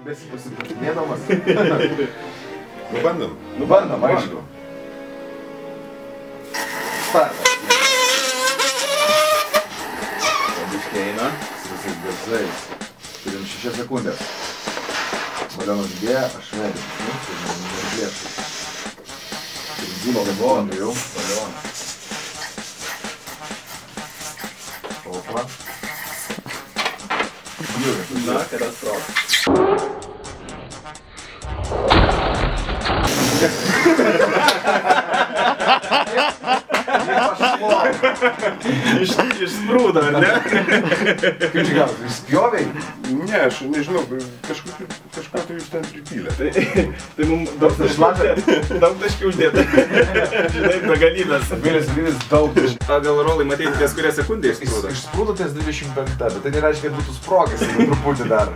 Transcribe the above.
Besipasitikėdamas. Bandom. Bandom, aišku. Startas. Pabiškai eina su visais garsais. Turim 6 sekundės. Balionas didėja, aš vedžiu. Neplėšau. Turim 2 balionų jau. Balionas. Opa. Na, katastrofa. Išsprūdo, ar ne? Kaip čia gal, išspjoviai? Ne, aš nežinau, kažką tai jūs ten pripylė. Tai mums daug taškių uždėta. Žinai, begalybės. Vylis daug taškių. Gal rolai matyti ties kurią sekundę išsprūdo? Išsprūdo ties 25, bet tai nereiškia, kad būtų sprogęs, jeigu truputį dar.